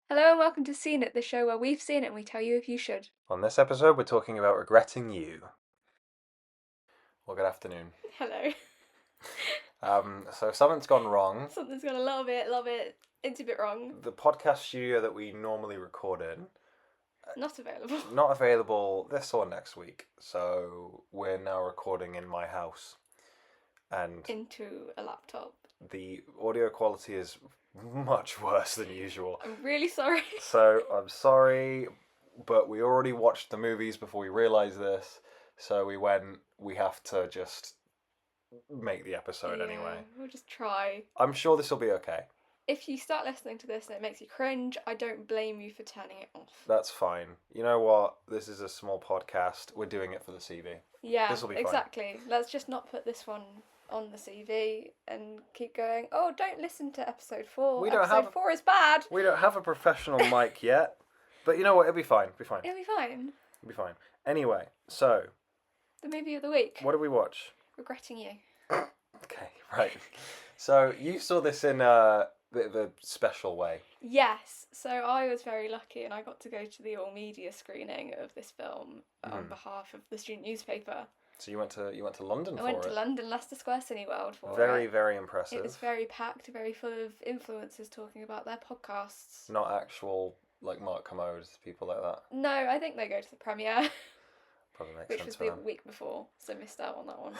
Hello and welcome to Seen It, the show where we've seen it and we tell you if you should. On this episode, we're talking about regretting you. Well, good afternoon. Hello. So something's gone wrong. Something's gone a little bit, it's a bit wrong. The podcast studio that we normally record in, Not available. not available this or next week. So we're now recording in my house. And Into a laptop. the audio quality is much worse than usual. I'm really sorry. So I'm sorry, but we already watched the movies before we realised this. So we have to just make the episode anyway. We'll just try. I'm sure this will be okay. If you start listening to this and it makes you cringe, I don't blame you for turning it off. That's fine. You know what? This is a small podcast. We're doing it for the CV. Yeah, This'll be fine. exactly. Let's just not put this one on the CV and keep going, oh, don't listen to episode 4. Episode 4 is bad. We don't have a professional mic yet. But you know what? It'll be fine. It'll be fine. It'll be fine. It'll be fine. Anyway, so... The movie of the week. What did we watch? Regretting You. Okay, right. So you saw this in a bit of a special way. Yes, so I was very lucky and I got to go to the all media screening of this film on behalf of the student newspaper. So you went to London for it? I went to London, Leicester Square Cineworld for Very, it. very impressive. It was very packed, very full of influencers talking about their podcasts. Not actual, like, Mark Commode, people like that. No, I think they go to the premiere. Probably makes Which sense was for the them. week before, so missed out on that one.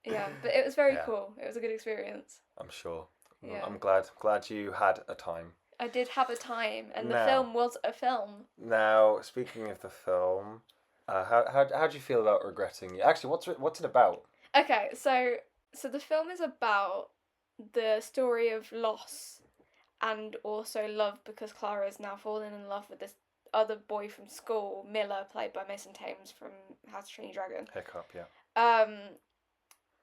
Yeah, but it was very Yeah. cool. It was a good experience. I'm sure. Yeah. I'm glad you had a time. I did have a time, and the Now- film was a film. Now, speaking of the film, how do you feel about regretting you? Actually, what's it about? Okay, so the film is about the story of loss and also love, because Clara is now fallen in love with this other boy from school, Miller, played by Mason Thames from How to Train Your Dragon. Hiccup, yeah.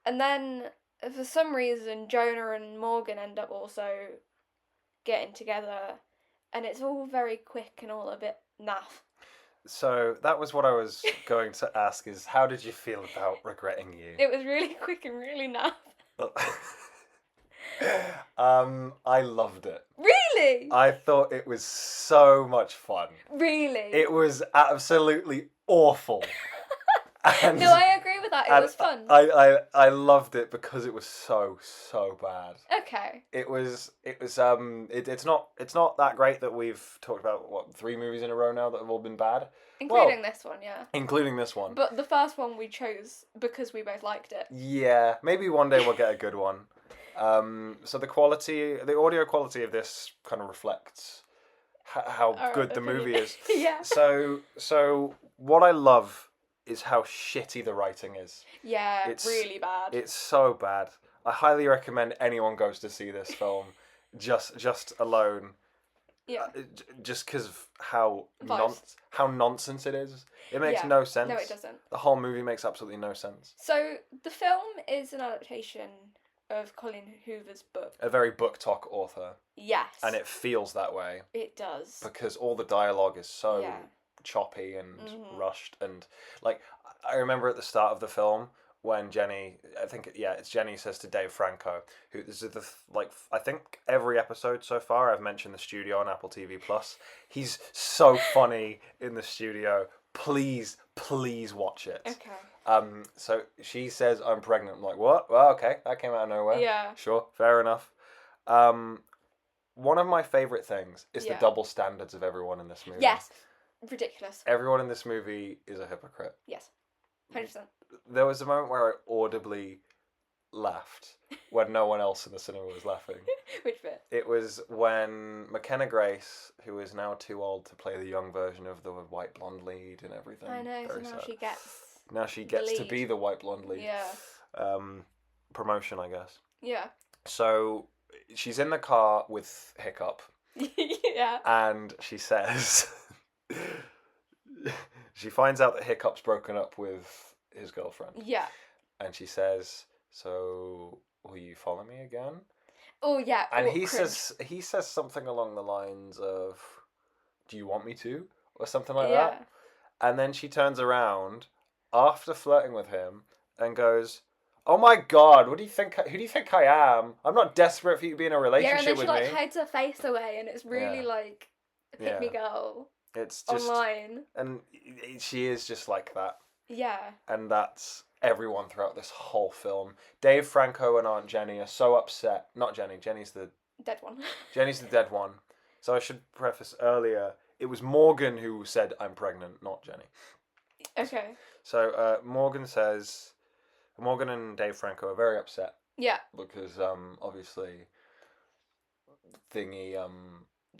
And then for some reason Jonah and Morgan end up also getting together, and it's all very quick and all a bit naff. So that was what I was going to ask: is how did you feel about regretting you? It was really quick and really naff. I loved it. Really? I thought it was so much fun. Really? It was absolutely awful. And, No, I agree with that. It was fun. I loved it because it was so bad. Okay. It's not that great that we've talked about 3 movies in a row now that have all been bad. Including this one, yeah. Including this one. But the first one we chose because we both liked it. Yeah, maybe one day we'll get a good one. So the audio quality of this kind of reflects how Our good the opinion. movie is. Yeah. So what I love is how shitty the writing is. Yeah, It's really bad. It's so bad. I highly recommend anyone goes to see this film, just alone. Yeah. Just because of how Vibes. how nonsense it is. It makes Yeah. no sense. No, it doesn't. The whole movie makes absolutely no sense. So the film is an adaptation of Colleen Hoover's book. A very book talk author, Yes. and it feels that way It does. because all the dialogue is so Yeah. choppy and Mhm. rushed, and like I remember at the start of the film when Jenny, it's Jenny says to Dave Franco, who this is I think every episode so far I've mentioned the studio on Apple TV Plus. He's so funny in the studio. Please watch it. Okay. So she says I'm pregnant. I'm like, what? Well, okay, that came out of nowhere. Yeah. Sure, fair enough. One of my favourite things is the Yeah. double standards of everyone in this movie. Yes. Ridiculous. Everyone in this movie is a hypocrite. Yes. 100%. There was a moment where I audibly laughed when no one else in the cinema was laughing. Which bit? It was when McKenna Grace, who is now too old to play the young version of the white blonde lead and everything. I know, so Very now sad. she gets to lead. be the white blonde lead. Yeah. Promotion, I guess. Yeah. So she's in the car with Hiccup, Yeah. and she says she finds out that Hiccup's broken up with his girlfriend, Yeah. and she says, "So will you follow me again?" Oh, yeah. And cringe. he says something along the lines of, "Do you want me to?" or something like Yeah. that. And then she turns around after flirting with him and goes, Oh my god, what do you think? Who do you think I am? I'm not desperate for you to be in a Yeah, and then relationship she with like me. hides her face away, and it's really Yeah. like a pick me girl It's just, online. and she is just like that, Yeah. and that's everyone throughout this whole film. Dave Franco and Aunt Jenny are so upset. Not Jenny. Dead one. Jenny's the dead one. So I should preface earlier. It was Morgan who said I'm pregnant, not Jenny. Okay. So Morgan and Dave Franco are very upset. Yeah. Because obviously thingy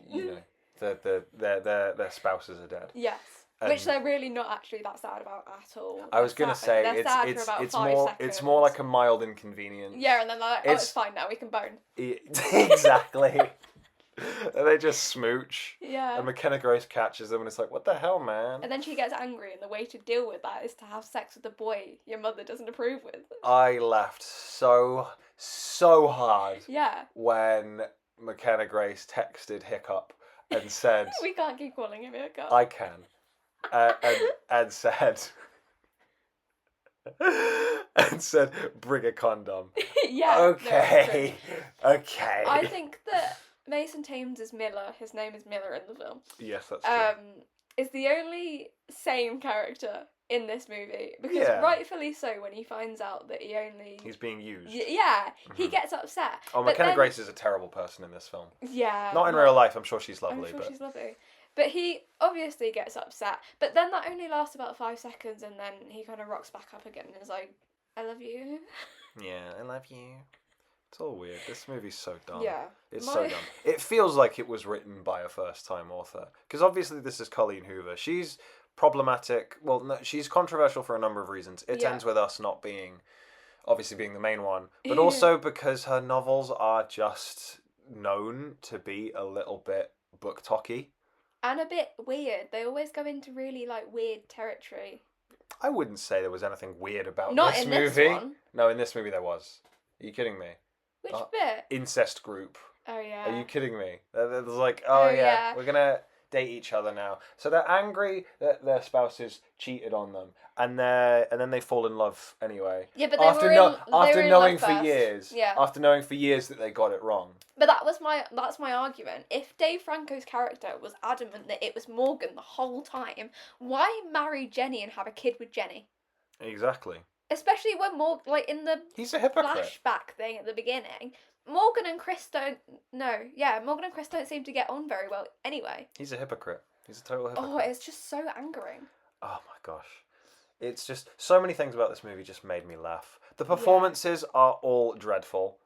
you know their spouses are dead. Yes. Which they're really not actually that sad about at all. I was gonna say they're sad for about 5 seconds. It's more like a mild inconvenience. Yeah, and then they're like, it's fine now, we can bone. Exactly. And they just smooch. Yeah. And McKenna Grace catches them and it's like, what the hell, man? And then she gets angry, and the way to deal with that is to have sex with a boy your mother doesn't approve with. I laughed so hard. Yeah. When McKenna Grace texted Hiccup and said, we can't keep calling him Hiccup. I can. And said, bring a condom. Yeah. Okay. No, okay. I think that Mason Thames is Miller. His name is Miller in the film. Yes, that's true. Is the only sane character in this movie because rightfully so when he finds out that he's being used. He gets upset. Oh, McKenna Grace is a terrible person in this film. Yeah. Not in real life. I'm sure she's lovely. She's lovely. But he obviously gets upset. But then that only lasts about 5 seconds, and then he kind of rocks back up again and is like, I love you. Yeah, I love you. It's all weird. This movie's so dumb. Yeah. It's so dumb. It feels like it was written by a first-time author. Because obviously this is Colleen Hoover. She's problematic. Well, no, she's controversial for a number of reasons. It ends with us not being, obviously being the main one. But also because her novels are just known to be a little bit book-talky. And a bit weird. They always go into really, like, weird territory. I wouldn't say there was anything weird about Not this in movie. This one. No, in this movie there was. Are you kidding me? Which bit? Incest group. Oh, yeah. Are you kidding me? There's like, oh yeah, we're gonna date each other now. So they're angry that their spouses cheated on them, and then they fall in love anyway. Yeah, but after knowing for years. Yeah. After knowing for years that they got it wrong. But that's my argument. If Dave Franco's character was adamant that it was Morgan the whole time, why marry Jenny and have a kid with Jenny? Exactly. Especially when Morgan, like in the he's a hypocrite. Flashback thing at the beginning, Morgan and Chris don't seem to get on very well anyway. He's a hypocrite. He's a total hypocrite. Oh, it's just so angering. Oh my gosh. It's just, so many things about this movie just made me laugh. The performances are all dreadful.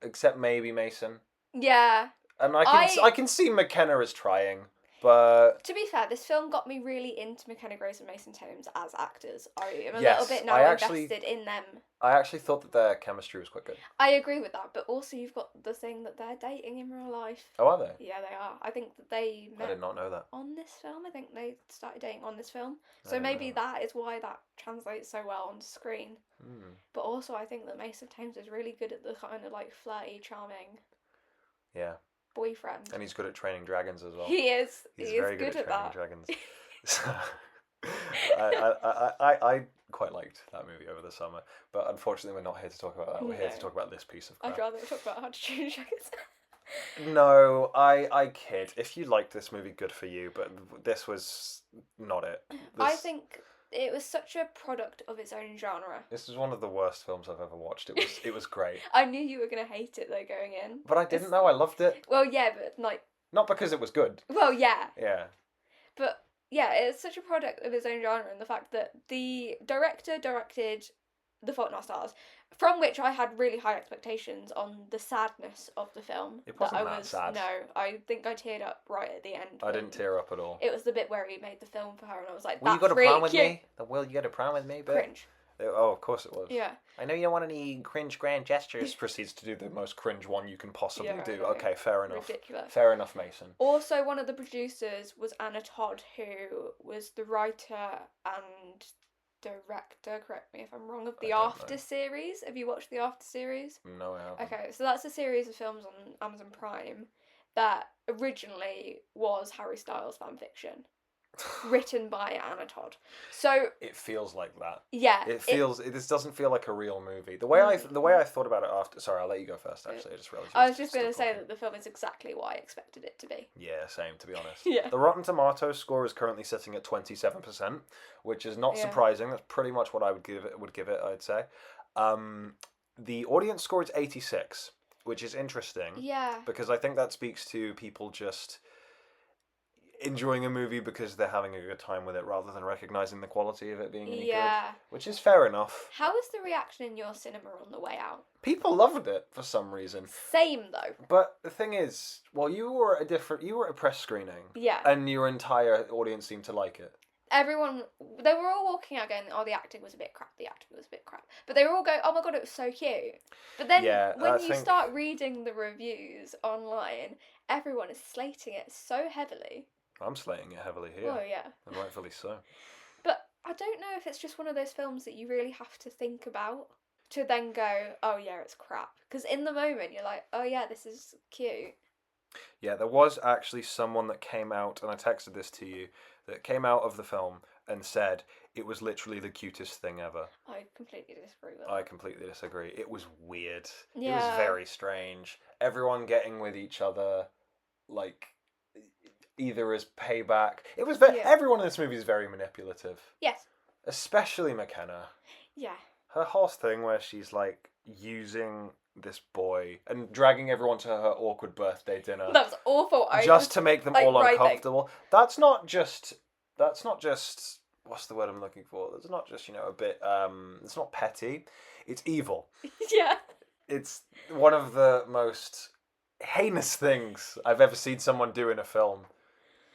Except maybe Mason. Yeah. And I can see McKenna as trying, but... To be fair, this film got me really into McKenna Grace and Mason Thames as actors. I am a little bit now invested in them. I actually thought that their chemistry was quite good. I agree with that, but also you've got the thing that they're dating in real life. Oh, are they? Yeah, they are. I think that they met I did not know that. on this film. I think they started dating on this film. So maybe that is why that translates so well onto screen. But also I think that Mason Thames is really good at the kind of like flirty, charming boyfriend. And he's good at training dragons as well. He is. He's he very is good at at training that. dragons. I quite liked that movie over the summer, but unfortunately we're not here to talk about that. We're here to talk about this piece of crap. I'd rather talk about How to Train Your Dragons. No, I kid. If you liked this movie, good for you, but this was not it. I think it was such a product of its own genre. This is one of the worst films I've ever watched. It was great. I knew you were going to hate it though going in. But I didn't know I loved it. Well, yeah, but like... Not because it was good. Well, yeah. Yeah. But yeah, it's such a product of its own genre, and the fact that the director directed The Fault in Our Stars, from which I had really high expectations on the sadness of the film. It wasn't that sad. No, I think I teared up right at the end. I didn't tear up at all. It was the bit where he made the film for her, and I was like, Will you go to really prom with cute. me? Will you go to prom with me? But... Cringe. Oh, of course it was. Yeah. I know you don't want any cringe grand gestures. Proceeds to do the most cringe one you can possibly do. Okay, fair enough. Ridiculous. Fair enough, Mason. Also, one of the producers was Anna Todd, who was the writer and director, correct me if I'm wrong, of the After series. Have you watched the After series? No, I haven't. Okay, so that's a series of films on Amazon Prime that originally was Harry Styles fanfiction. written by Anna Todd. So It feels like that. yeah, This doesn't feel like a real movie. The way I thought about it after. Sorry, I'll let you go first. Actually, I just realized. I was just going to say that the film is exactly what I expected it to be. Yeah, same. To be honest. Yeah. The Rotten Tomatoes score is currently sitting at 27%, which is not surprising. That's pretty much what I would give it. I'd say. The audience score is 86, which is interesting. Yeah. Because I think that speaks to people just enjoying a movie because they're having a good time with it rather than recognizing the quality of it being any good. Which is fair enough. How was the reaction in your cinema on the way out? People loved it for some reason. Same though. But the thing is, well, you were at a press screening. Yeah. And your entire audience seemed to like it. Everyone, they were all walking out going, oh, the acting was a bit crap, But they were all going, oh my god, it was so cute. But then when you start reading the reviews online, everyone is slating it so heavily. I'm slating it heavily here. Oh, yeah. And rightfully so. But I don't know if it's just one of those films that you really have to think about to then go, oh yeah, it's crap. Because in the moment, you're like, oh yeah, this is cute. Yeah, there was actually someone that came out, and I texted this to you, that came out of the film and said it was literally the cutest thing ever. I completely disagree with that. I completely disagree. It was weird. Yeah. It was very strange. Everyone getting with each other, like, either as payback. It was everyone in this movie is very manipulative. Yes. Especially McKenna. Yeah. Her whole thing where she's, like, using this boy and dragging everyone to her awkward birthday dinner. That's awful. Just to make them all uncomfortable. That's not just what's the word I'm looking for? It's not just, a bit it's not petty. It's evil. Yeah. It's one of the most heinous things I've ever seen someone do in a film.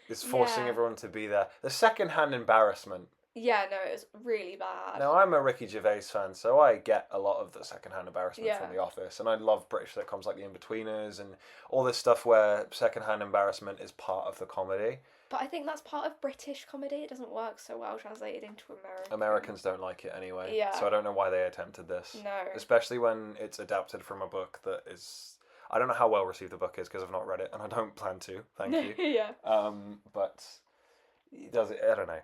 Is forcing everyone to be there. The second-hand embarrassment. Yeah, no, it was really bad. Now, I'm a Ricky Gervais fan, so I get a lot of the second-hand embarrassment from The Office, and I love British sitcoms like The In-Betweeners and all this stuff where second-hand embarrassment is part of the comedy. But I think that's part of British comedy. It doesn't work so well translated into American. Americans don't like it anyway. Yeah. So I don't know why they attempted this. No. Especially when it's adapted from a book that is... I don't know how well received the book is because I've not read it, and I don't plan to. Thank you. Yeah. But... It does. I don't know.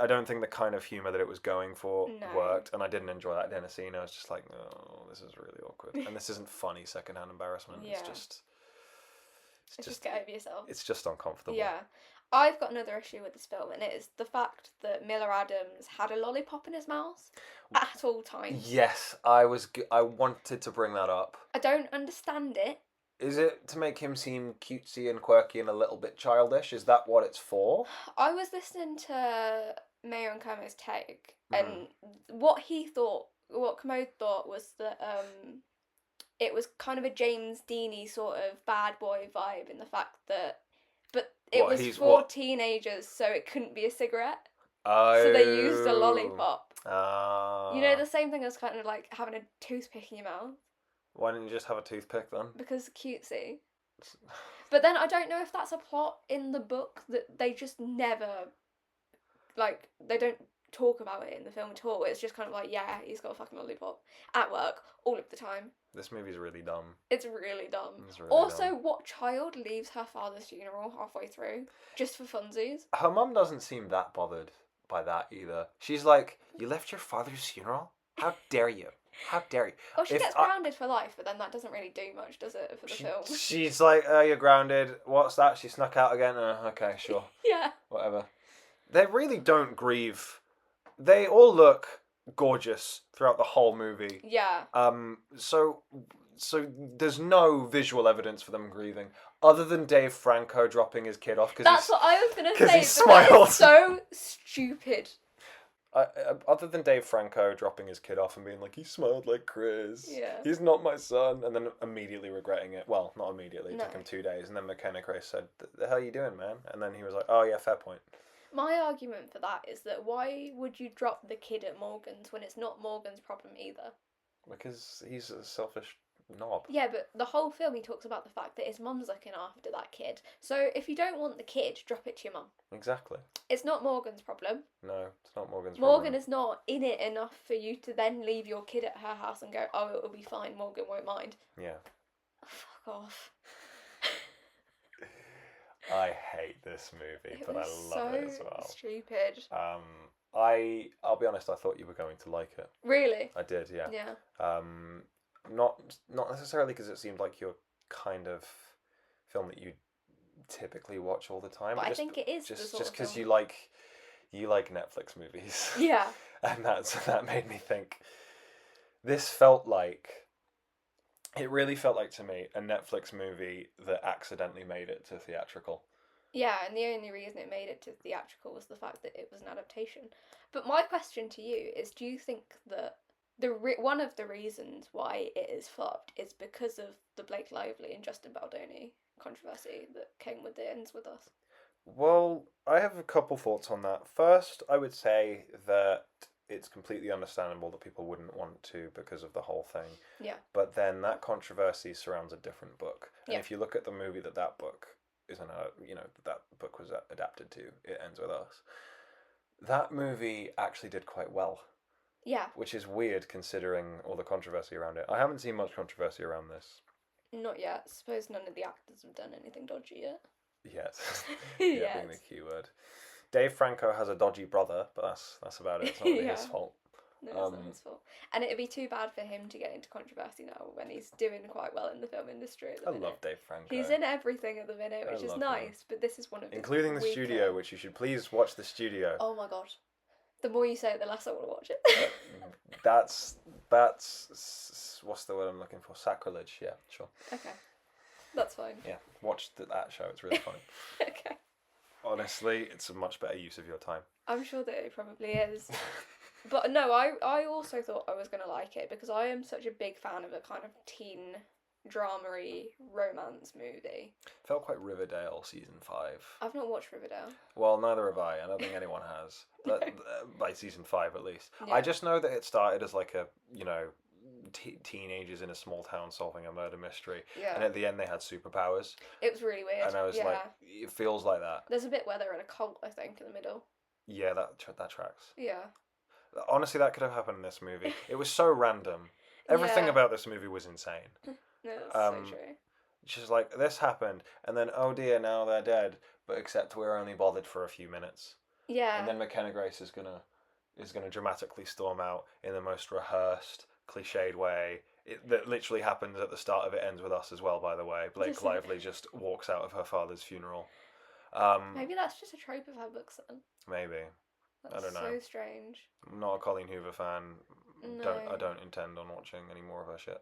I don't think the kind of humour that it was going for worked, and I didn't enjoy that dinner scene. I was just like, oh, this is really awkward, and this isn't funny secondhand embarrassment. Yeah. It's just get over yourself. It's just uncomfortable. Yeah, I've got another issue with this film, and it is the fact that Miller Adams had a lollipop in his mouth at all times. Yes, I wanted to bring that up. I don't understand it. Is it to make him seem cutesy and quirky and a little bit childish? Is that what it's for? I was listening to Mayo and Kermo's take, and what Kermode thought was that it was kind of a James Deany sort of bad boy vibe in the fact that, but it was for teenagers, so it couldn't be a cigarette. Oh. So they used a lollipop. Ah. The same thing as kind of like having a toothpick in your mouth. Why didn't you just have a toothpick then? Because cutesy. But then I don't know if that's a plot in the book that they just never, like, they don't talk about it in the film at all. It's just kind of like, yeah, he's got a fucking lollipop at work all of the time. This movie's really dumb. It's really dumb. Dumb. What child leaves her father's funeral halfway through just for funsies? Her mum doesn't seem that bothered by that either. She's like, you left your father's funeral? How dare you? How dare you? Well, she gets grounded for life, but then that doesn't really do much, does it, for the film? She's like, you're grounded. What's that? She snuck out again? Okay, sure. Yeah. Whatever. They really don't grieve. They all look gorgeous throughout the whole movie. Yeah. So there's no visual evidence for them grieving, other than Dave Franco dropping his kid off. That's what I was going to say. Because he smiled. That is so stupid. Other than Dave Franco dropping his kid off and being like, he smiled like Chris. Yeah. He's not my son. And then immediately regretting it. Well, not immediately. It No. took him 2 days. And then McKenna Grace said, the hell are you doing, man? And then he was like, oh, yeah, fair point. My argument for that is that why would you drop the kid at Morgan's when it's not Morgan's problem either? Because he's a selfish knob. Yeah, but the whole film he talks about the fact that his mum's looking after that kid. So if you don't want the kid, drop it to your mum. Exactly. It's not Morgan's problem. No, it's not Morgan's Morgan problem. is not in it enough for you to then leave your kid at her house and go, oh, it'll be fine, Morgan won't mind. Yeah. Oh, fuck off. I hate this movie, but I was love it as so well. stupid. I'll be honest, I thought you were going to like it. Really? I did, yeah. Yeah. Not necessarily because it seemed like your kind of film that you typically watch all the time. But I just, think it is just the sort of because film. you like Netflix movies. Yeah. And that made me think. This felt like. It really felt like to me a Netflix movie that accidentally made it to theatrical. Yeah, and the only reason it made it to theatrical was the fact that it was an adaptation. But my question to you is, do you think that one of the reasons why it is flopped is because of the Blake Lively and Justin Baldoni controversy that came with the Ends With Us? Well, I have a couple thoughts on that. First, I would say that it's completely understandable that people wouldn't want to because of the whole thing. Yeah. But then that controversy surrounds a different book. And Yeah. if you look at the movie that book isn't that book was adapted to, It Ends With Us. That movie actually did quite well. Yeah. Which is weird considering all the controversy around it. I haven't seen much controversy around this. Not yet. Suppose none of the actors have done anything dodgy yet. Yet. Yes. Being the key word. Dave Franco has a dodgy brother, but that's about it. It's not really Yeah. his fault. No, it's not his fault. And it'd be too bad for him to get into controversy now when he's doing quite well in the film industry at the minute. Love Dave Franco. He's in everything at the minute, which is nice, but this is one of his including The Studio, which you should please watch The Studio. Oh my god. The more you say it, the less I want to watch it. That's what's the word I'm looking for? Sacrilege, yeah, sure. Okay. That's fine. Yeah, watch that show, it's really funny. Okay. Honestly, it's a much better use of your time. I'm sure that it probably is. But no, I also thought I was going to like it because I am such a big fan of a kind of teen drama-y romance movie. Felt quite Riverdale season 5. I've not watched Riverdale. Well, neither have I. I don't think anyone has. By season 5 at least. Yeah. I just know that it started as like a, teenagers in a small town solving a murder mystery. Yeah. And at the end they had superpowers. It was really weird. And I was like, it feels like that. There's a bit where they're in a cult, I think, in the middle. Yeah, that tracks. Yeah. Honestly, that could have happened in this movie. It was so random. Everything Yeah. about this movie was insane. No, that's so true. Just like, this happened, and then, oh dear, now they're dead, but except we're only bothered for a few minutes. Yeah. And then McKenna Grace is gonna dramatically storm out in the most rehearsed, cliched way. That literally happens at the start of It Ends With Us as well, by the way. Blake Lively just walks out of her father's funeral. Maybe that's just a trope of her books then. Maybe. That's I don't know. so strange. I'm not a Colleen Hoover fan. No. I don't intend on watching any more of her shit.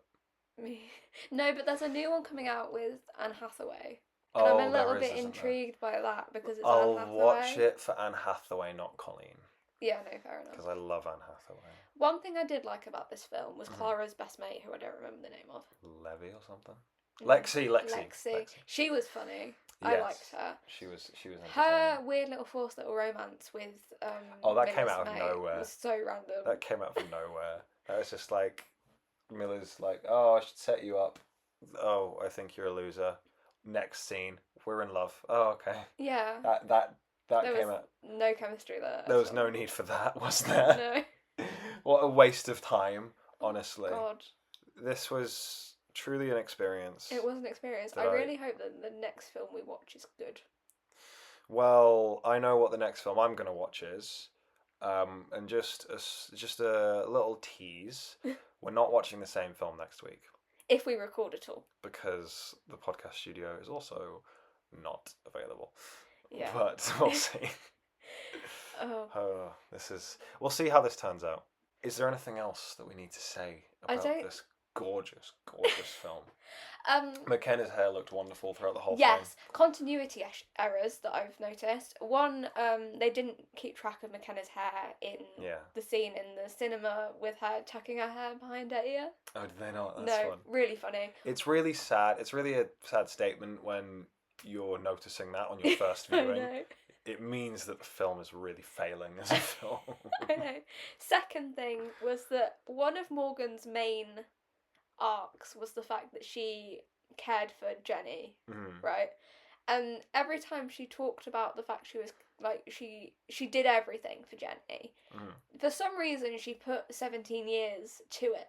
No, but there's a new one coming out with Anne Hathaway. And I'm a little bit intrigued by that because it's Anne Hathaway. I'll watch it for Anne Hathaway, not Colleen. Yeah, no, fair enough. Because I love Anne Hathaway. One thing I did like about this film was Clara's best mate, who I don't remember the name of. Levy or something? Lexi. She was funny. Yes. I liked her. She was Her weird little forced little romance with that came out of nowhere. Was so random. That came out of nowhere. That was just like Miller's like, oh, I should set you up. Oh, I think you're a loser. Next scene, we're in love. Oh, okay. Yeah. That there came was out. No chemistry there. There was no need for that, was there? No. What a waste of time, honestly. God. This was truly an experience. It was an experience. I really hope that the next film we watch is good. Well, I know what the next film I'm going to watch is. And just a little tease. We're not watching the same film next week. If we record at all. Because the podcast studio is also not available. Yeah. But we'll see. We'll see how this turns out. Is there anything else that we need to say about this gorgeous, gorgeous film? McKenna's hair looked wonderful throughout the whole film. Yes, continuity errors that I've noticed. One, they didn't keep track of McKenna's hair in the scene in the cinema with her tucking her hair behind her ear. Oh, did they not? That's fun. Really funny. It's really sad. It's really a sad statement when you're noticing that on your first viewing. I know. It means that the film is really failing as a film. I know. Second thing was that one of Morgan's main arcs was the fact that she cared for Jenny, right? And every time she talked about the fact she was like she did everything for Jenny, for some reason she put 17 years to it.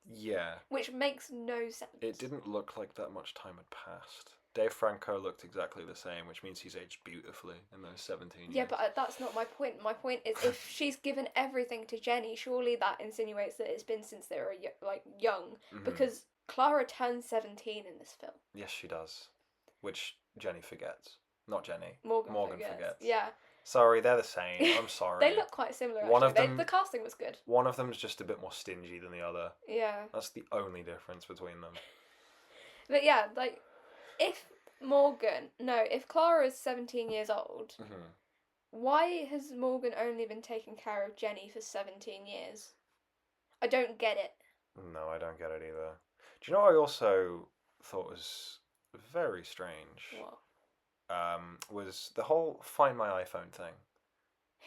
Yeah. Which makes no sense. It didn't look like that much time had passed. Dave Franco looked exactly the same, which means he's aged beautifully in those 17 years. Yeah, but that's not my point. My point is, if she's given everything to Jenny, surely that insinuates that it's been since they were young, because Clara turns 17 in this film. Yes, she does, which Jenny forgets. Not Jenny. Morgan forgets. Yeah. Sorry, they're the same. I'm sorry. They look quite similar. Actually. One of them, the casting was good. One of them's just a bit more stingy than the other. Yeah. That's the only difference between them. But yeah, like, if Clara is 17 years old, why has Morgan only been taking care of Jenny for 17 years? I don't get it. No, I don't get it either. Do you know what I also thought was very strange? What? Was the whole Find My iPhone thing.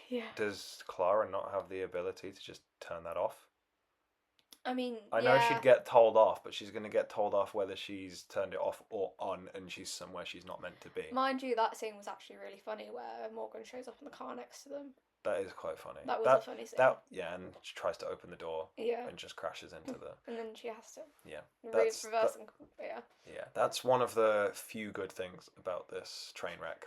Yeah. Does Clara not have the ability to just turn that off? I mean, I know she'd get told off, but she's going to get told off whether she's turned it off or on, and she's somewhere she's not meant to be. Mind you, that scene was actually really funny, where Morgan shows up in the car next to them. That is quite funny. That was a funny scene. And she tries to open the door. Yeah. And just crashes into the. And then she has to. Yeah. Reverse and yeah. Yeah, that's one of the few good things about this train wreck.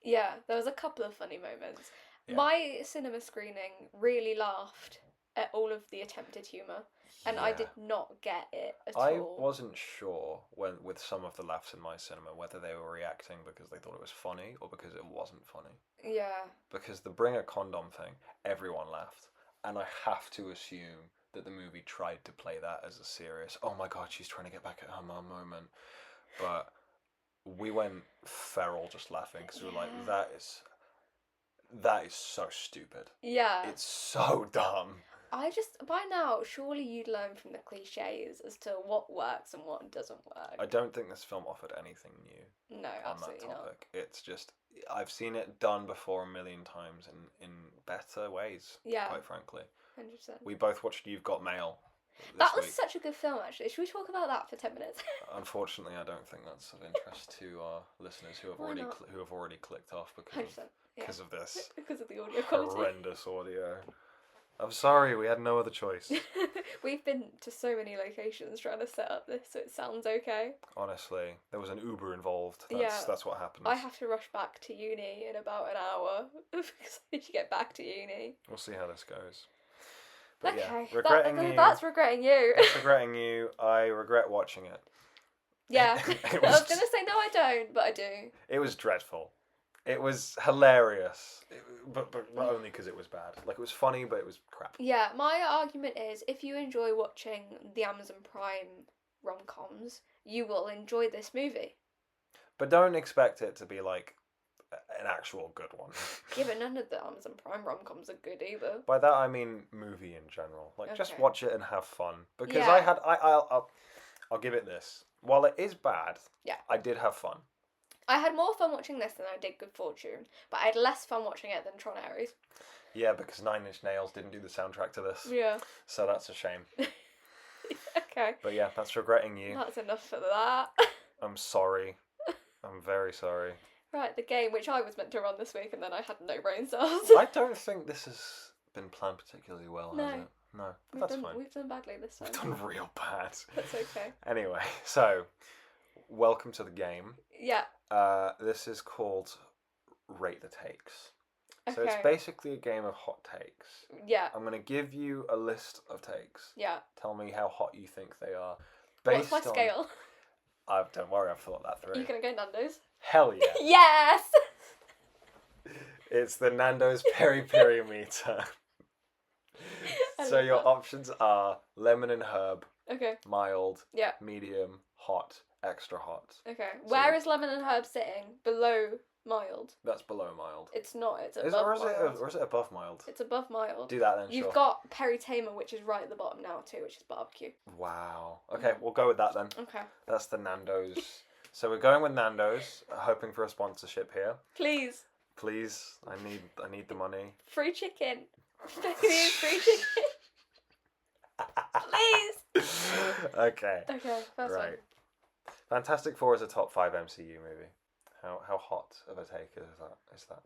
Yeah, there was a couple of funny moments. Yeah. My cinema screening really laughed at all of the attempted humour, and I did not get it at all. I wasn't sure with some of the laughs in my cinema whether they were reacting because they thought it was funny or because it wasn't funny. Yeah. Because the bring a condom thing, everyone laughed, and I have to assume that the movie tried to play that as a serious, oh my god, she's trying to get back at her mum moment. But we went feral just laughing because we were like, that is so stupid. Yeah. It's so dumb. By now, surely you'd learn from the cliches as to what works and what doesn't work. I don't think this film offered anything new. No, on absolutely that topic. not. It's just, I've seen it done before a million times in better ways, quite frankly. 100%. We both watched You've Got Mail That was such a good film, actually. Should we talk about that for 10 minutes? Unfortunately, I don't think that's of interest to our listeners who have already clicked off because of this. Because of the audio quality. Horrendous audio. I'm sorry, we had no other choice. We've been to so many locations trying to set up this so it sounds okay. Honestly, there was an Uber involved. That's what happened. I have to rush back to uni in about an hour because I need to get back to uni. We'll see how this goes. But okay, that's regretting you. That's regretting you. I regret watching it. Yeah. I was going to say no I don't, but I do. It was dreadful. It was hilarious, but only because it was bad. Like, it was funny, but it was crap. Yeah, my argument is, if you enjoy watching the Amazon Prime rom-coms, you will enjoy this movie. But don't expect it to be, like, an actual good one. Yeah, but none of the Amazon Prime rom-coms are good either. By that, I mean movie in general. Like, just watch it and have fun. Because yeah. I'll give it this. While it is bad, I did have fun. I had more fun watching this than I did Good Fortune, but I had less fun watching it than Tron Ares. Yeah, because Nine Inch Nails didn't do the soundtrack to this. Yeah. So that's a shame. Okay. But yeah, that's regretting you. That's enough for that. I'm sorry. I'm very sorry. Right, the game, which I was meant to run this week, and then I had no brain cells. I don't think this has been planned particularly well, has it? No, but that's fine. We've done badly this time. We've done real bad. That's okay. Anyway, so, welcome to the game. Yeah. This is called Rate the Takes. Okay. So it's basically a game of hot takes. Yeah. I'm going to give you a list of takes. Yeah. Tell me how hot you think they are. What's my scale? Don't worry, I've thought that through. Are you going to go Nando's? Hell yeah. Yes! It's the Nando's Peri Piri meter. So your options are lemon and herb, mild, medium, hot, extra hot. Okay. Where is lemon and herb sitting? Below mild. That's below mild. It's not. It's above mild. Or is it above mild? It's above mild. Do that then, You've got Peri Tamer, which is right at the bottom now too, which is barbecue. Wow. Okay, we'll go with that then. Okay. That's the Nando's. So we're going with Nando's, hoping for a sponsorship here. Please. Please, I need the money. Free chicken. Please, free chicken. Please. Okay. Okay, that's right. One. Fantastic Four is a top 5 MCU movie. How hot of a take is that?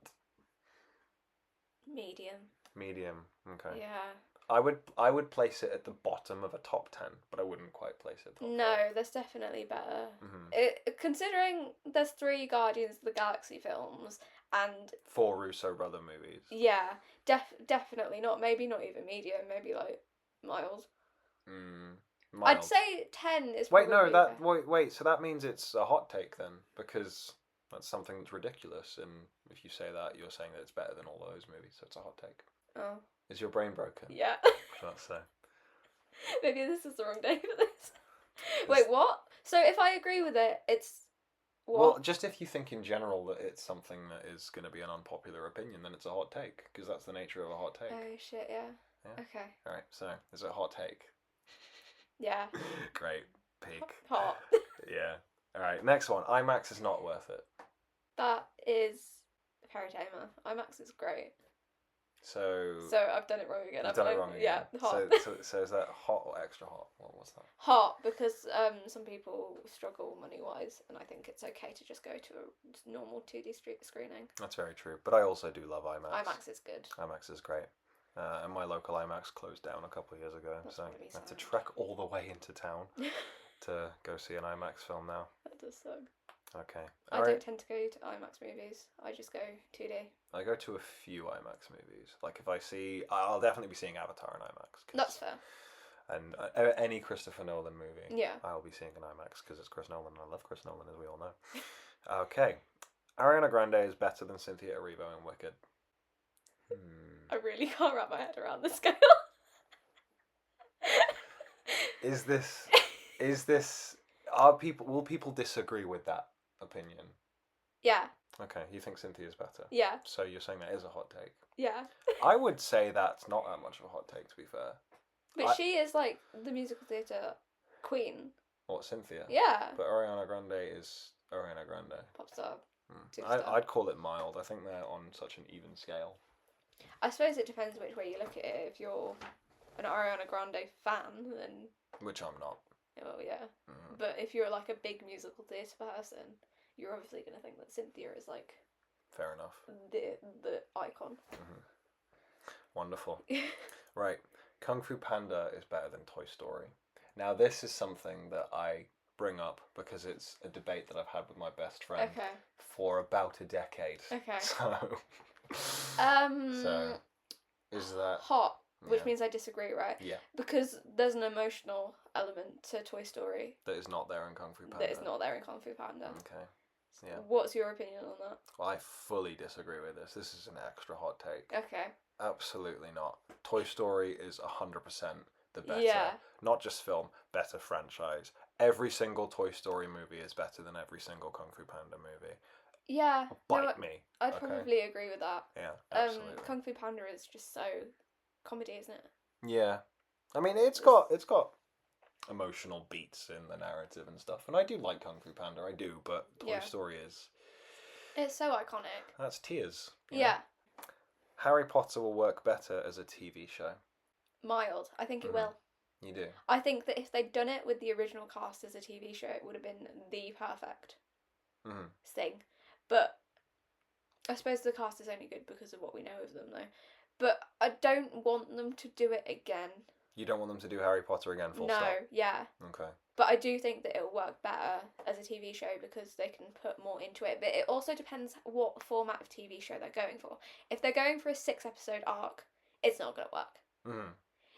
Medium. Medium. Okay. Yeah. I would place it at the bottom of a top 10, but I wouldn't quite place it top No, 5. there's definitely better. Mhm. Considering there's 3 Guardians of the Galaxy films and 4 Russo brother movies. yeah, definitely not. Maybe not even medium. Maybe like mild. Mild. I'd say 10 is Wait, probably no, that fair. wait. So that means it's a hot take then, because that's something that's ridiculous. And if you say that, you're saying that it's better than all those movies. So it's a hot take. Oh. Is your brain broken? Yeah. That's so. Maybe this is the wrong day for this. Wait, what? So if I agree with it, it's what? Well, just if you think in general that it's something that is going to be an unpopular opinion, then it's a hot take, because that's the nature of a hot take. Oh shit, yeah. Yeah. Okay. All right. So is it a hot take? Yeah. Great. Peak. Hot. Yeah. All right. Next one. IMAX is not worth it. That is Perry Tamer. IMAX is great. So I've done it wrong again. You've done it wrong again. Yeah, hot. So is that hot or extra hot? What was that? Hot because some people struggle money wise, and I think it's okay to just go to a normal 2D screening. That's very true. But I also do love IMAX. IMAX is good. IMAX is greght. And my local IMAX closed down a couple of years ago, That's so really I have to sad. trek all the way into town to go see an IMAX film now. That does suck. Okay. I All right. don't tend to go to IMAX movies. I just go 2D. I go to a few IMAX movies. Like if I see, I'll definitely be seeing Avatar in IMAX. That's fair. And any Christopher Nolan movie, Yeah. I'll be seeing in IMAX because it's Chris Nolan. I love Chris Nolan, as we all know. Okay. Ariana Grande is better than Cynthia Erivo in Wicked. I really can't wrap my head around the scale. Is this will people disagree with that opinion? Yeah. Okay, you think Cynthia's better. Yeah. So you're saying that is a hot take. Yeah. I would say that's not that much of a hot take, to be fair. But she is like the musical theatre queen. What, Cynthia? Yeah. But Ariana Grande is Ariana Grande. Pop star. I'd call it mild. I think they're on such an even scale. I suppose it depends which way you look at it. If you're an Ariana Grande fan, then... Which I'm not. Oh, yeah. But if you're like a big musical theatre person, you're obviously going to think that Cynthia is like... Fair enough. The icon. Wonderful. Right. Kung Fu Panda is better than Toy Story. Now, this is something that I bring up because it's a debate that I've had with my best friend for about a decade. Okay. So is that hot? Which means I disagree, right? Yeah. Because there's an emotional element to Toy Story that is not there in Kung Fu Panda. that is not there in Kung Fu Panda. Okay. Yeah. What's your opinion on that? Well, I fully disagree with this. This is an extra hot take. Okay. Absolutely not. Toy Story is 100% the better, not just film, better franchise. Every single Toy Story movie is better than every single Kung Fu Panda movie. Yeah. Bite me. I'd probably agree with that. Yeah, absolutely. Kung Fu Panda is just so comedy, isn't it? Yeah. I mean, it's got emotional beats in the narrative and stuff, and I do like Kung Fu Panda, I do, but Toy Story is... It's so iconic. That's tears. Yeah. Know? Harry Potter will work better as a TV show. Mild. I think it will. You do? I think that if they'd done it with the original cast as a TV show, it would have been the perfect thing. But I suppose the cast is only good because of what we know of them, though. But I don't want them to do it again. You don't want them to do Harry Potter again, full stop? No, yeah. Okay. But I do think that it'll work better as a TV show because they can put more into it. But it also depends what format of TV show they're going for. If they're going for a 6-episode arc, it's not going to work.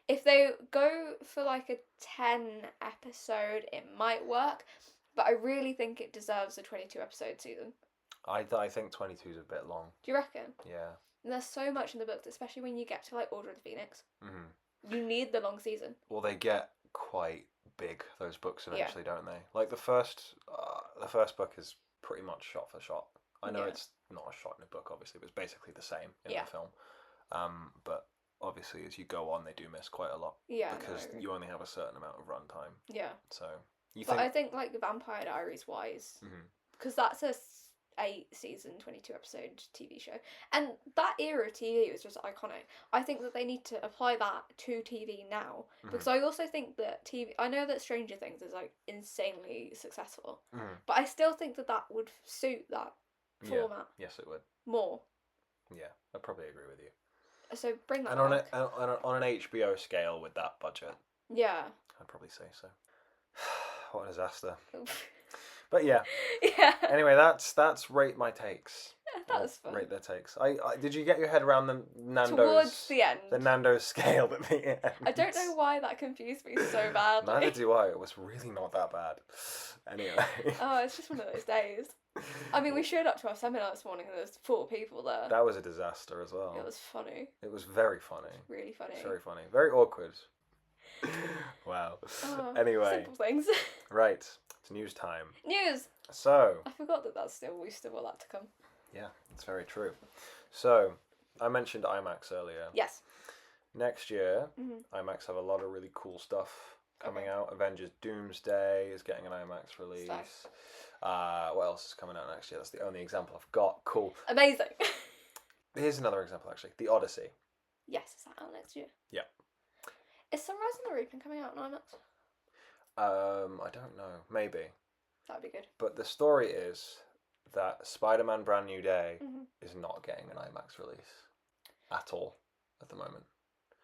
If they go for like a 10-episode, it might work. But I really think it deserves a 22-episode season. I think 22 is a bit long. Do you reckon? Yeah. And there's so much in the books, especially when you get to like Order of the Phoenix. You need the long season. Well, they get quite big, those books eventually, don't they? Like the first book is pretty much shot for shot. I know it's not a shot in a book, obviously, but it's basically the same in the film. But obviously, as you go on, they do miss quite a lot. Yeah. Because you only have a certain amount of runtime. Yeah. So I think like Vampire Diaries wise, because that's a 8-season, 22-episode TV show, and that era of TV was just iconic. I think that they need to apply that to TV now, because I also think that TV. I know that Stranger Things is like insanely successful, but I still think that would suit that format. Yes, it would. More. Yeah, I probably agree with you. So bring that And back. on an HBO scale with that budget, Yeah. I'd probably say so. What a disaster. But yeah. Yeah. Anyway, that's rate my takes. That was fun. Rate their takes. I did you get your head around the Nando's Towards the end. the Nando's scale at the end? I don't know why that confused me so badly. Neither do I. It was really not that bad. Anyway. Oh, it's just one of those days. I mean, we showed up to our seminar this morning and there was 4 people there. That was a disaster as well. It was funny. It was very funny. Really funny. It's very funny. Very awkward. Wow. Oh, Anyway. simple things. Right. It's news time. News! So. I forgot that we still want that to come. Yeah, it's very true. So, I mentioned IMAX earlier. Yes. Next year, Mm-hmm. IMAX have a lot of really cool stuff coming out. Avengers Doomsday is getting an IMAX release. Nice. What else is coming out next year? That's the only example I've got. Cool. Amazing. Here's another example, actually. The Odyssey. Yes, is that out next year? Yeah. Is Sunrise on the Reaping coming out in IMAX? I don't know. Maybe. That'd be good. But the story is that Spider-Man Brand New Day Mm-hmm. is not getting an IMAX release at all at the moment.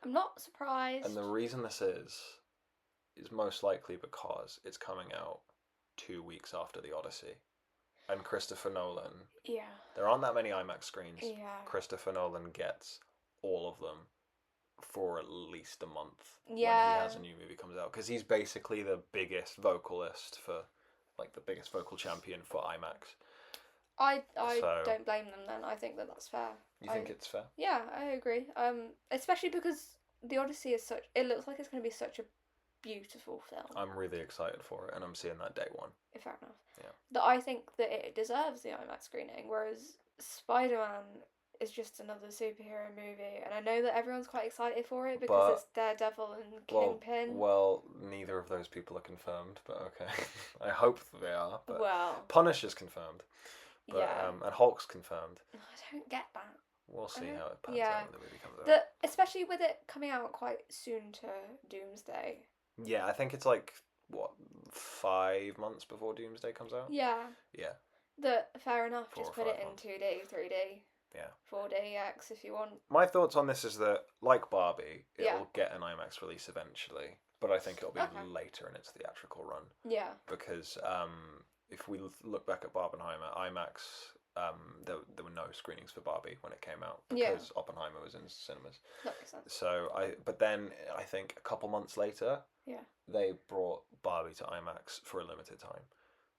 I'm not surprised. And the reason this is most likely because it's coming out 2 weeks after the Odyssey. And Christopher Nolan, Yeah. there aren't that many IMAX screens. Yeah. Christopher Nolan gets all of them for at least a month when Yeah. he has a new movie comes out. Because he's basically the biggest vocalist for, like, the biggest vocal champion for IMAX. I So- don't blame them then. I think that that's fair. You think it's fair? Yeah, I agree. Especially because the Odyssey is such. It looks like it's going to be such a beautiful film. I'm really excited for it, and I'm seeing that day one. Fair enough. Yeah. That I think that it deserves the IMAX screening, whereas Spider-Man is just another superhero movie, and I know that everyone's quite excited for it because But- it's Daredevil and Well, Kingpin. well, neither of those people are confirmed, but okay. I hope they are. But Well, Punisher's confirmed. But, yeah. and Hulk's confirmed. I don't get that. We'll see how it pans Yeah. out when the movie comes out. Especially with it coming out quite soon to Doomsday. Yeah, I think it's like, what, 5 months before Doomsday comes out? Yeah. Yeah. Fair enough. 4 Just or put it 5 in months. 2D, 3D. Yeah. 4D, X if you want. My thoughts on this is that, like Barbie, it Yeah. will get an IMAX release eventually, but I think it'll be Okay. later in its theatrical run. Yeah. Because if we look back at Barbenheimer, IMAX, there were no screenings for Barbie when it came out because Oppenheimer was in cinemas. That makes sense. So but then I think a couple months later, Yeah. they brought Barbie to IMAX for a limited time.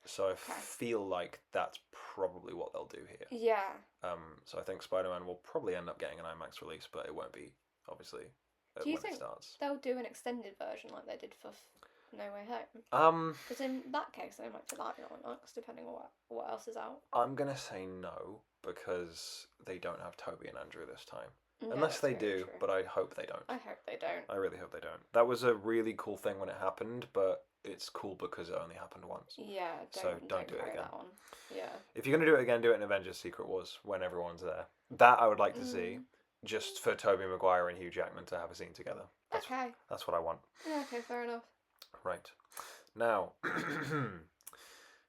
So I feel like that's probably what they'll do here. Yeah. So I think Spider-Man will probably end up getting an IMAX release, but it won't be obviously Do you when think it starts. they'll do an extended version like they did for No Way Home? Because in that case, they might put that in IMAX, depending on what else is out. I'm gonna say no because they don't have Toby and Andrew this time. Yeah, Unless they that's very do, true. but I hope they don't. I hope they don't. I really hope they don't. That was a really cool thing when it happened, but it's cool because it only happened once. Yeah, don't do it carry again. that one. Yeah. If you're going to do it again, do it in Avengers Secret Wars when everyone's there. That I would like to see, just for Tobey Maguire and Hugh Jackman to have a scene together. Okay. That's what I want. Yeah, okay, fair enough. Right. Now,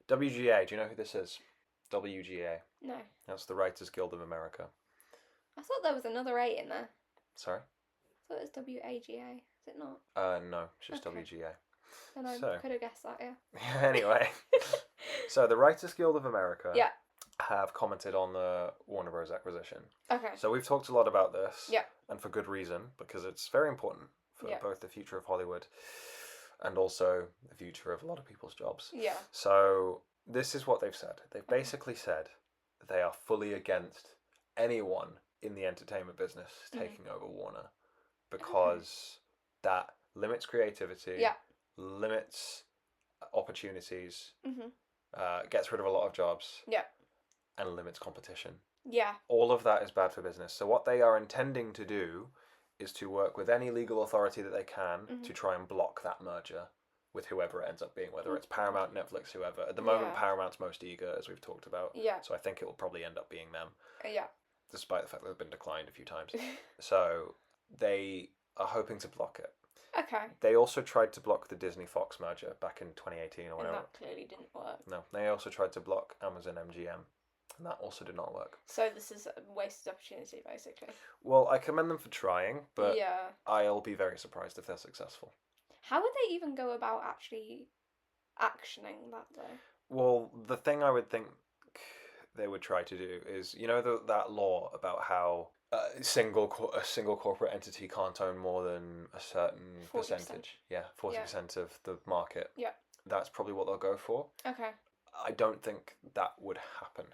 WGA, do you know who this is? WGA. No. That's the Writers Guild of America. I thought there was another 8 in there. Sorry? I thought it was WAGA. Is it not? No, it's just Okay. WGA. Then I So- could have guessed that, yeah. Anyway, so the Writers Guild of America Yeah. have commented on the Warner Bros. Acquisition. Okay. So we've talked a lot about this, Yeah. and for good reason, because it's very important for Yeah. both the future of Hollywood and also the future of a lot of people's jobs. Yeah. So this is what they've said. They've basically said they are fully against anyone in the entertainment business taking over Warner because that limits creativity, Yeah. limits opportunities, Mhm. gets rid of a lot of jobs, Yeah. and limits competition. Yeah. All of that is bad for business. So what they are intending to do is to work with any legal authority that they can to try and block that merger with whoever it ends up being, whether it's Paramount, Netflix, whoever. At the moment, Yeah. Paramount's most eager, as we've talked about. Yeah. So I think it will probably end up being them, Yeah. despite the fact that they've been declined a few times. So they are hoping to block it. Okay. They also tried to block the Disney-Fox merger back in 2018 or And whatever. that clearly didn't work. No, they also tried to block Amazon MGM And that also did not work. So this is a wasted opportunity, basically. Well, I commend them for trying, but yeah. I'll be very surprised if they're successful. How would they even go about actually actioning that, though? Well, the thing I would think they would try to do is, that law about how a single corporate entity can't own more than a certain 40%. percentage. Yeah, 40% of the market. Yeah. That's probably what they'll go for. Okay. I don't think that would happen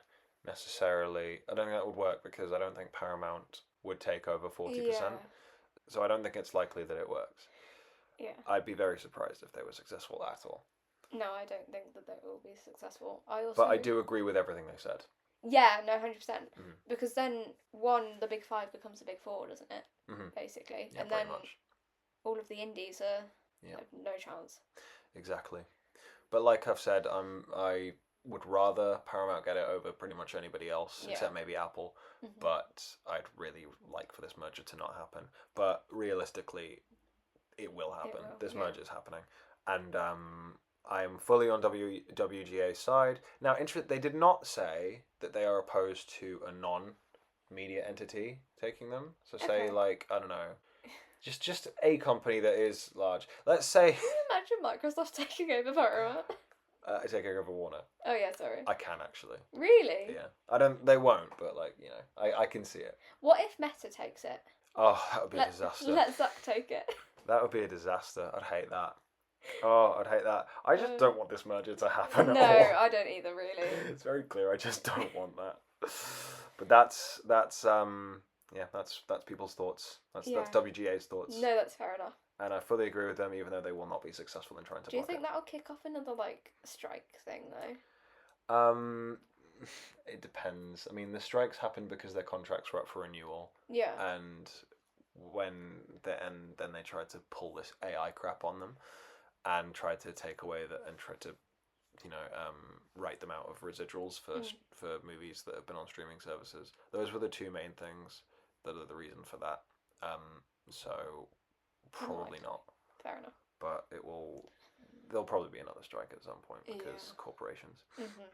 necessarily. I don't think that would work because I don't think Paramount would take over 40%. Yeah. So I don't think it's likely that it works. Yeah. I'd be very surprised if they were successful at all. No, I don't think that they will be successful. But I do agree with everything they said. Yeah, no, 100%. Mm-hmm. Because then, the Big Five becomes the Big Four, doesn't it? Mm-hmm. Basically. Yeah, and then much. all of the indies have no chance. Exactly. But like I've said, I would rather Paramount get it over pretty much anybody else, except maybe Apple. Mm-hmm. But I'd really like for this merger to not happen. But realistically, it will happen. This merger is happening. And I am fully on WGA's side. Now, they did not say that they are opposed to a non-media entity taking them. So say, I don't know, just a company that is large. Let's say... Can you imagine Microsoft taking over Paramount? Taking over Warner. Oh, yeah, sorry. I can, actually. Really? Yeah. They won't, but, I can see it. What if Meta takes it? Oh, that would be a disaster. Let Zuck take it. That would be a disaster. I'd hate that. Oh, I'd hate that. I just don't want this merger to happen No, at all. I don't either, really. It's very clear. I just don't want that. But that's people's thoughts. That's WGA's thoughts. No, that's fair enough. And I fully agree with them, even though they will not be successful in trying to. Do you block think it. that'll kick off another strike thing though? It depends. I mean, the strikes happened because their contracts were up for renewal. Yeah. And then they tried to pull this AI crap on them, and tried to take away tried to, write them out of residuals for movies that have been on streaming services. Those were the two main things that are the reason for that. So probably not. Fair enough. But there'll probably be another strike at some point because corporations. Mm-hmm.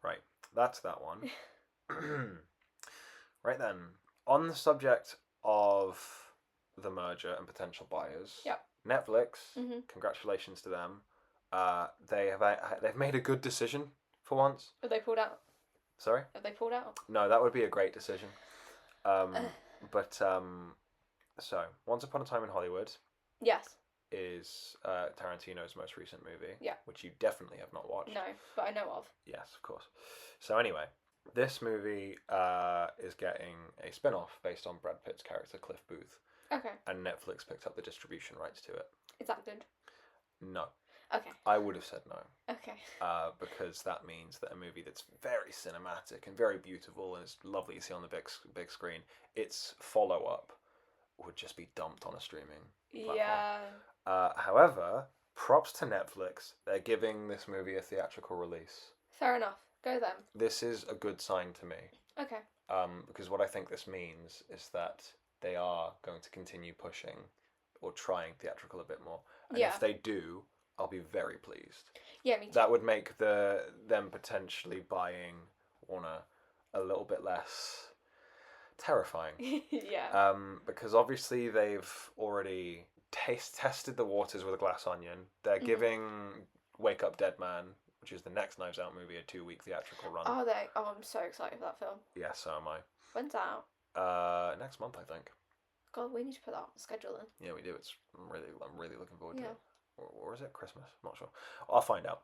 Right, that's that one. Right then, on the subject of the merger and potential buyers. Yep. Netflix, congratulations to them. They've made a good decision for once. Have they pulled out? Sorry? Have they pulled out? No, that would be a great decision. So Once Upon a Time in Hollywood. Yes. Is Tarantino's most recent movie. Yeah. Which you definitely have not watched. No, but I know of. Yes, of course. So anyway, this movie is getting a spin-off based on Brad Pitt's character Cliff Booth. Okay. And Netflix picked up the distribution rights to it. Is that good? No. Okay. I would have said no. Okay. Because that means that a movie that's very cinematic and very beautiful and it's lovely to see on the big screen, its follow-up would just be dumped on a streaming platform. Yeah. However, props to Netflix. They're giving this movie a theatrical release. Fair enough. Go then. This is a good sign to me. Okay. Because what I think this means is that they are going to continue pushing or trying theatrical a bit more. And if they do, I'll be very pleased. Yeah, me too. That would make them potentially buying Warner a little bit less terrifying. Yeah. Because obviously they've already tested the waters with a Glass Onion. They're giving Wake Up Dead Man, which is the next Knives Out movie, a 2-week theatrical run. Are they? Oh, I'm so excited for that film. Yeah, so am I. When's that out? Next month, I think. God, we need to put that on the schedule then. Yeah, we do. I'm really looking forward to Yeah. it. Or is it Christmas? I'm not sure. I'll find out.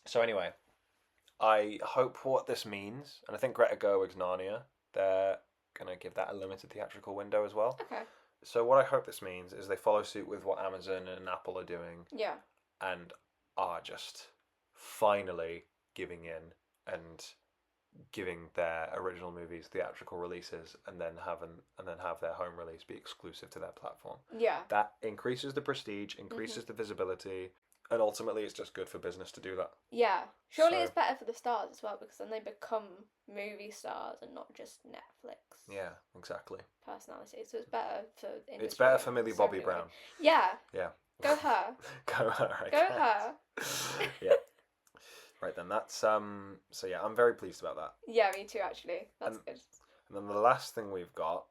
So anyway, I hope what this means, and I think Greta Gerwig's Narnia, they're going to give that a limited theatrical window as well. Okay. So what I hope this means is they follow suit with what Amazon and Apple are doing. Yeah. And are just finally giving in and giving their original movies theatrical releases and then have their home release be exclusive to their platform. Yeah. That increases the prestige, increases the visibility, and ultimately it's just good for business to do that. Yeah. Surely it's better for the stars as well because then they become movie stars and not just Netflix. Yeah, exactly. Personalities. So it's better for industry. It's better for Millie Bobby Brown. Yeah. Yeah. Go her. Go her. Go her. Yeah. Right then, that's so yeah, I'm very pleased about that. Yeah, me too, actually. That's And- good. And then the last thing we've got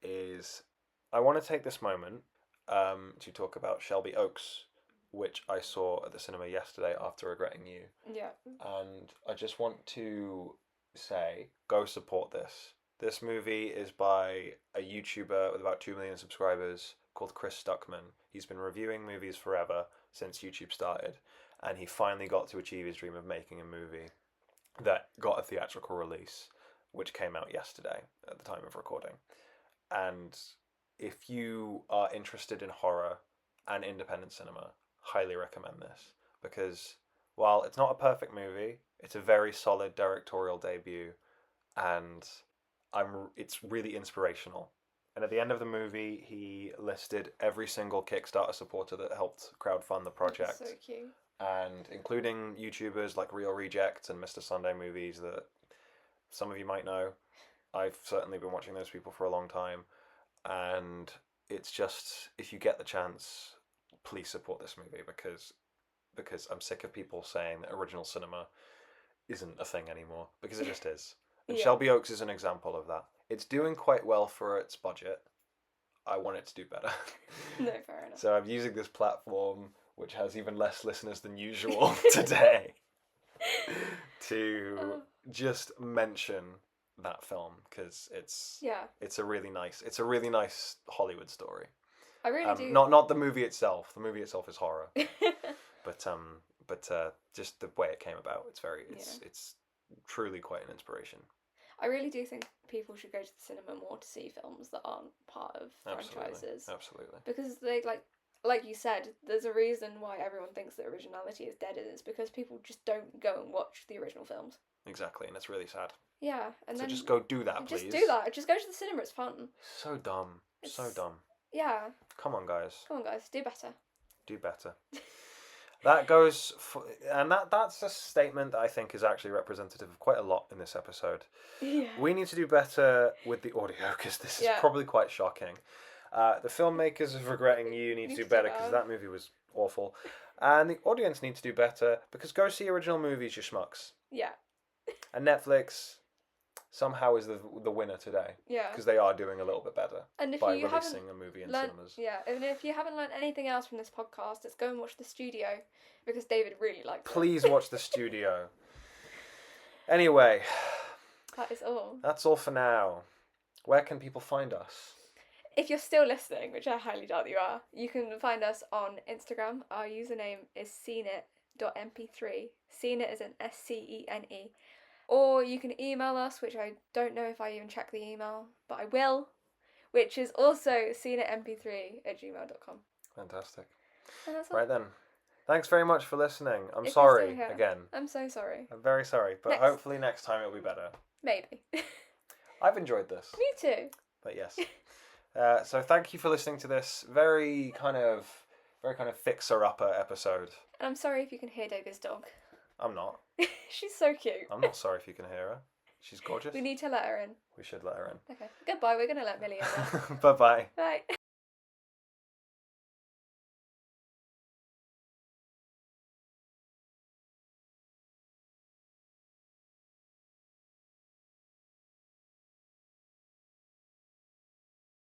is I want to take this moment to talk about Shelby Oaks, which I saw at the cinema yesterday after Regretting You. Yeah. And I just want to say, go support this. This movie is by a YouTuber with about 2 million subscribers called Chris Stuckman. He's been reviewing movies forever since YouTube started, and he finally got to achieve his dream of making a movie that got a theatrical release, which came out yesterday at the time of recording. And if you are interested in horror and independent cinema, highly recommend this, because while it's not a perfect movie, it's a very solid directorial debut, and it's really inspirational. And at the end of the movie, he listed every single Kickstarter supporter that helped crowdfund the project, That's so cute. and including YouTubers like Real Rejects and Mr. Sunday Movies that some of you might know. I've certainly been watching those people for a long time, and it's just, if you get the chance, please support this movie, because I'm sick of people saying that original cinema isn't a thing anymore, because it just is. And Yeah. Shelby Oaks is an example of that. It's doing quite well for its budget. I want it to do better. No, fair enough. So I'm using this platform, which has even less listeners than usual today, to just mention that film, because it's a really nice Hollywood story. I really do. Not the movie itself. The movie itself is horror, but just the way it came about. It's truly quite an inspiration. I really do think people should go to the cinema more to see films that aren't part of franchises. Absolutely. Because they, like you said, there's a reason why everyone thinks that originality is dead, and it's because people just don't go and watch the original films. Exactly, and it's really sad. Yeah, and so then just go do that, please. Just do that. Just go to the cinema. It's fun. So dumb. So dumb. Yeah. Come on, guys. Do better. Do better. That goes for, and that's a statement that I think is actually representative of quite a lot in this episode. Yeah. We need to do better with the audio, because this is probably quite shocking. The filmmakers of Regretting You need to do better, because that movie was awful. And the audience need to do better, because go see original movies, you schmucks. Yeah. And Netflix somehow is the winner today. Yeah. Because they are doing a little bit better by releasing a movie in cinemas. Yeah, and if you haven't learned anything else from this podcast, it's go and watch The Studio, because David really likes it. Please watch The Studio. Anyway. That is all. That's all for now. Where can people find us? If you're still listening, which I highly doubt you are, you can find us on Instagram. Our username is seenit.mp3. Seenit is an SCENE. Or you can email us, which I don't know if I even check the email, but I will, which is also seenitmp3@gmail.com. Fantastic. Right then. Thanks very much for listening. I'm sorry again. I'm so sorry. I'm very sorry, but hopefully next time it'll be better. Maybe. I've enjoyed this. Me too. But yes. So thank you for listening to this very kind of fixer-upper episode. And I'm sorry if you can hear David's dog. I'm not. She's so cute. I'm not sorry if you can hear her. She's gorgeous. We need to let her in. We should let her in. Okay. Goodbye. We're going to let Millie in now. Bye-bye. Bye.